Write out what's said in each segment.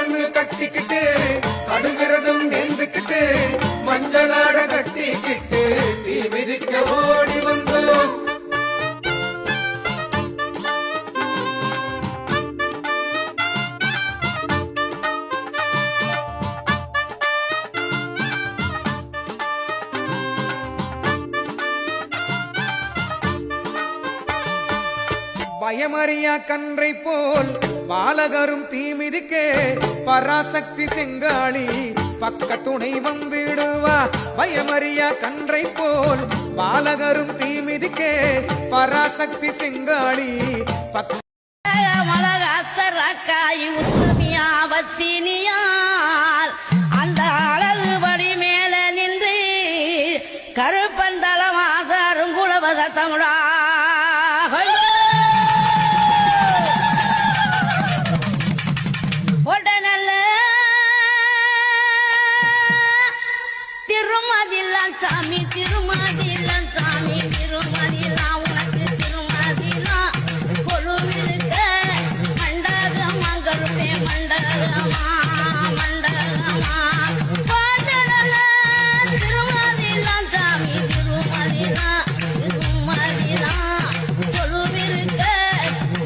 ஒண்ணு கட்டிக்கிட்டு அடுகிறதும் நேர்ந்துக்கிட்டு மஞ்சளாட கட்டிக்கிட்டு தீ மிதிக்க ஓடி வந்தோம். பயமறியா கன்றை போல் பாலகரும் தீமிதிக்கே பராசக்தி செங்காளி பக்க துணை வந்திடுவா. பயமறியா கன்றை போல் பாலகரும் தீமிதிக்கே பராசக்தி செங்காளி பக்க மலராத்தராக்காய் உத்தமியாவத்தினியால் அந்த அழகுபடி மேல நின்று கருப்பந்தளமாசாரும் குலவச தமிழா சாமி திருமதிலாம் சாமி திருமதிலாம் உனக்கு திருமதிலாம் கொலுவிருக்க மண்டகமா கருப்பே மண்டகமா மண்டகமா பாட்டல திருமதிலாம் சாமி திருமதிலாம் திருமதிலாம் கொலுவிருக்க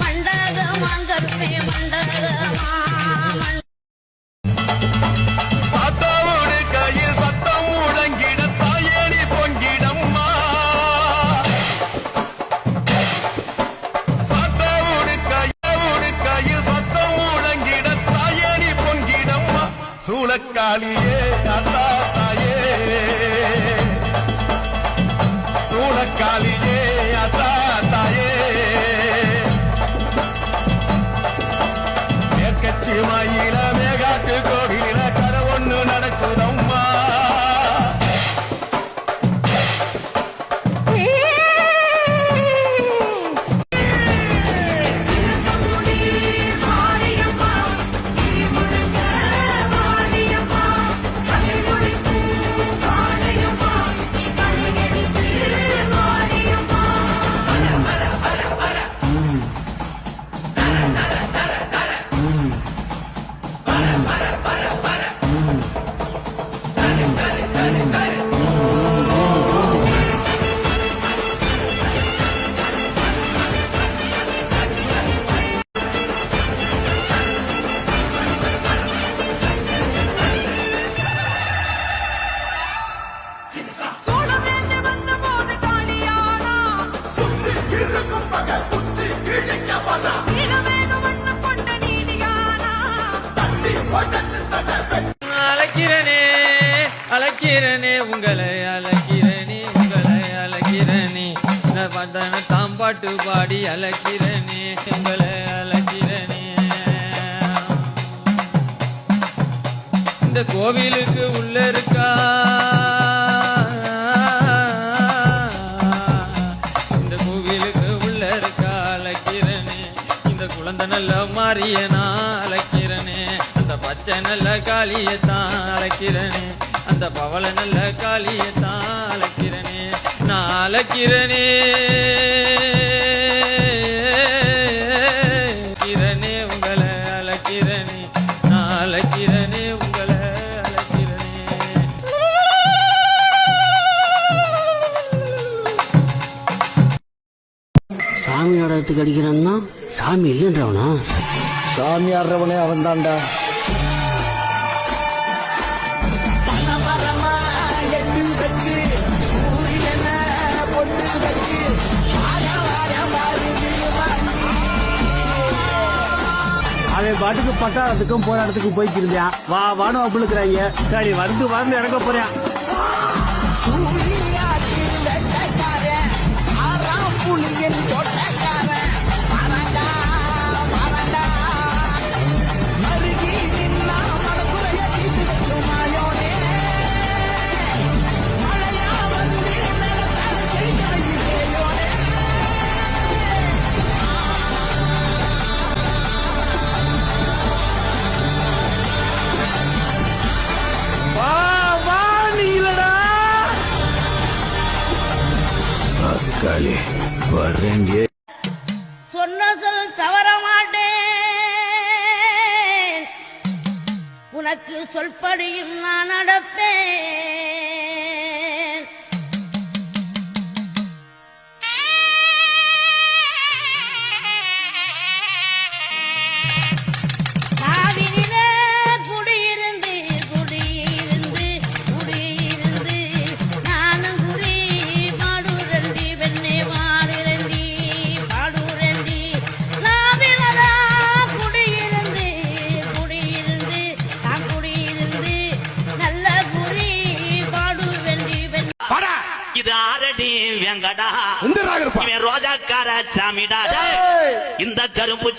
மண்டகமா கருப்பே மண்டகமா. சூளக்காளியே அத்தா தாயே சூளக்காளியே அத்தா தாயே மேற்கட்சி மயில மேகாட்டு கோவில கரை ஒண்ணு நடக்குதம்மா. அழைக்கிறனே அழைக்கிறனே உங்களை அழைக்கிறனே உங்களை அழைக்கிறனே தாம்பாட்டு பாடி அழைக்கிறனே உங்களை அழைக்கிறனே. இந்த கோவிலுக்கு உள்ள இருக்கா இந்த கோவிலுக்கு உள்ள இருக்கா அழைக்கிறனே. இந்த குழந்தை நல்ல மாறியனா அழைக்கிறனே. அந்த பச்சை நல்ல காளியத்தான் அழைக்கிறனே. அந்த பவள நல்ல காளியத்தான் அழைக்கிறனே. நான் அழைக்கிறனே கிரணே உங்களை அழைக்கிறனே. நான் அழைக்கிறனே உங்களை அழைக்கிறனே. சாமி நாடகத்துக்கு அடிக்கிறான்னா சாமி இல்லைன்றவனா? சாமி ஆடுறவனே அவன் தான்டா. அவன் பாட்டுக்கு பட்டாளத்துக்கும் போராட்டத்துக்கும் போய்க்கு இருந்தான். வா வானும் அப்புளுக்குறாங்க. சரி வந்து இறங்க போறேன். காளி வர்றேங்க. சொன்ன சொல் தவற மாட்டேன். உனக்கு சொல்படியும் நான் நடப்பேன். நாவினிலே குடியிருந்து குடியிருந்து குடியிருந்து நானும் குறி பாடுரண்டி வெண்ணே வாடுரண்டி பாடுரண்டி நாவிலதா குடியிருந்து குடியிருந்து நான் குடியிருந்து நல்ல குறி பாடுரண்டி வெண்ணே. இது ஆரடி வெங்கடா இவன் ரோஜாக்கார சாமிடா. இந்த கரும்பு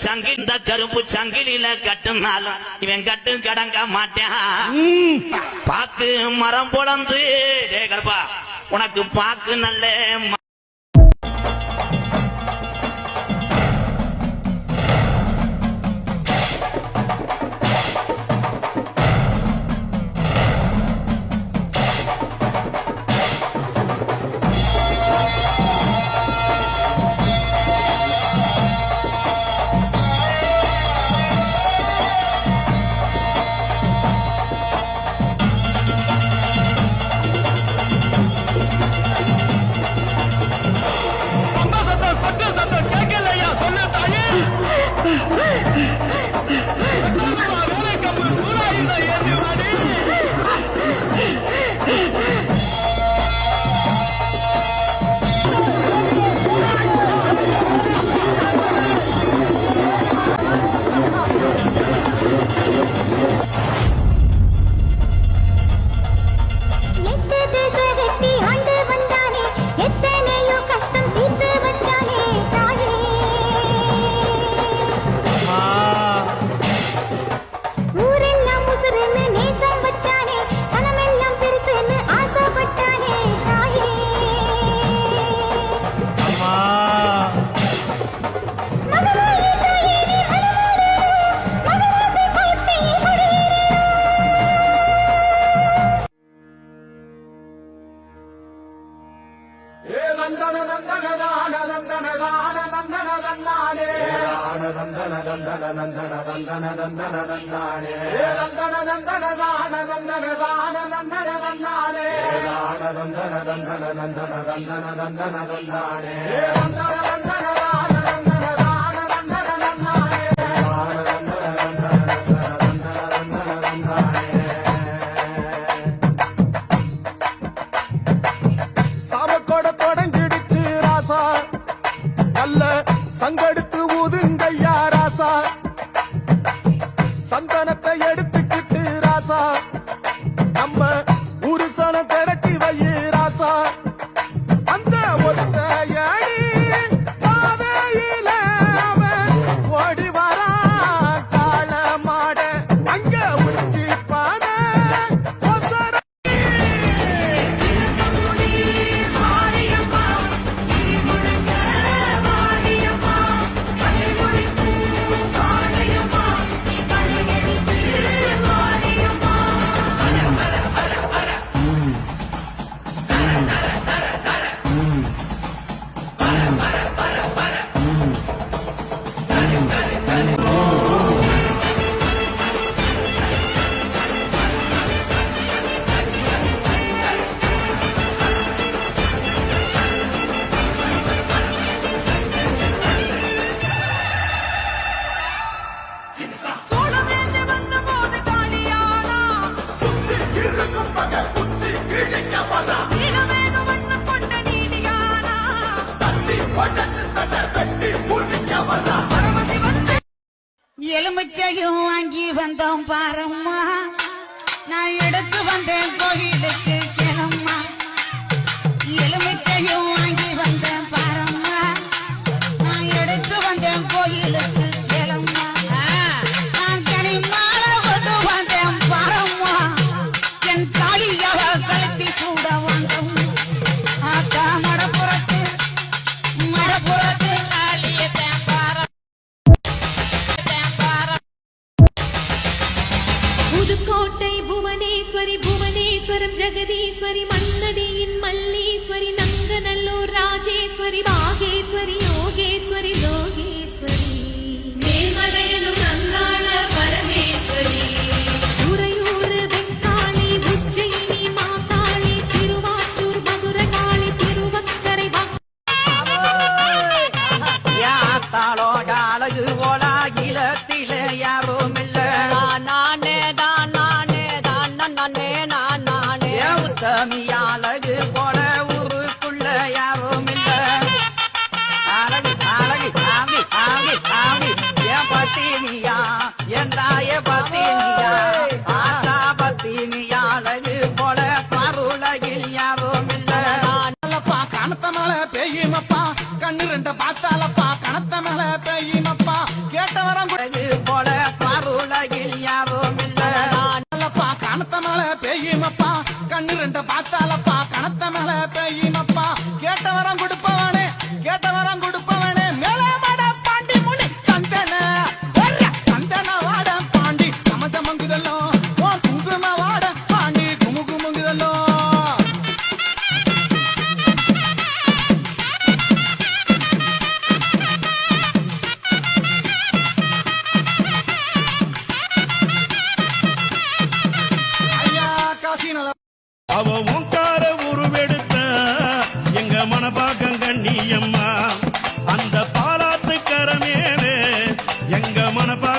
சங்கிலில கட்டுனாலும் இவன் கட்டு கடங்க மாட்டான். பாக்கு மரம் பொழந்து கருப்பா உனக்கு பாக்கு நல்ல சத்தம் கேட்கலையா சொல்லு தாயே. வேலை கம்பு சூறாயுத ஏந்தி வாடி. சாமக்கோட தொடங்கிடுச்சு ராசா, நல்ல சங்கெடுத்து ஊதுங்கய்யா ராசா. சந்தனத்தை எடுத்துக்கிட்டு ராசா, நம்ம ஊரு சனம் திரட்டி வையு ராசா. அந்த ஒத்த அடி பாதையில அவன் ஓடி வரா காள மாட அங்க உச்சி பாத எலுமிச்சையும் வாங்கி வந்தோம் பாரம்மா, நான் எடுத்து வந்தேன் கோயிலுக்கு கிளம்மா. எலுமிச்சையும் வாங்கி வந்தேன் பாரம்மா, நான் எடுத்து வந்தேன் கோயிலுக்கு கிளம்மா. நான் கனிமால கொண்டு வந்தேன் பாரம்மா, என் தாலியாவ கழுத்தில் சூட வந்தோம். ஆக்கா மடப்புறத்து தாலியத்தேன் பாரம். புதுக்கோட்டை புவனேஸ்வரி புவனேஸ்வரம் ஜெகதீஸ்வரி மன்னடியின் மல்லீஸ்வரி நங்கநல்லூர் ராஜேஸ்வரி பாகேஸ்வரி யோகேஸ்வரி லோகேஸ்வரி மேல்மலையனூர் அங்காள பரமேஸ்வரி உறையூர் பத்தினியா என் தாய பத்தினியா ஆத்தா பத்தினியா அழகு போல பருலகில் யாரும் இல்ல கணத்த மேல பெய்யுமப்பா கண்ணு ரெண்ட பார்த்தாலப்பா கணத்த மேல பெய்யுமப்பா கேட்ட வரம் அழகு போல பருலகில் யாரும் இல்ல கணத்த மேல பெய்யுமப்பா கண்ணு ரெண்ட பார்த்தாலப்பா கணத்த மேல பெய்யுமப்பா கேட்ட வரம் கொடுப்பவனே கேட்ட வரம் கொடுப்பவனே மேல மாட பாண்டி முனி சந்தன சந்தன வாட பாண்டி சமச்சமங்குதல்லோ குங்கும வாட பாண்டி குமுகுமுங்குதல்லோ அவ உங்கார உருவெடுத்த எங்க மனபாக்கம் கண்ணியம்மா அந்த பாலாத்து கரமேலே எங்க மனபாக்க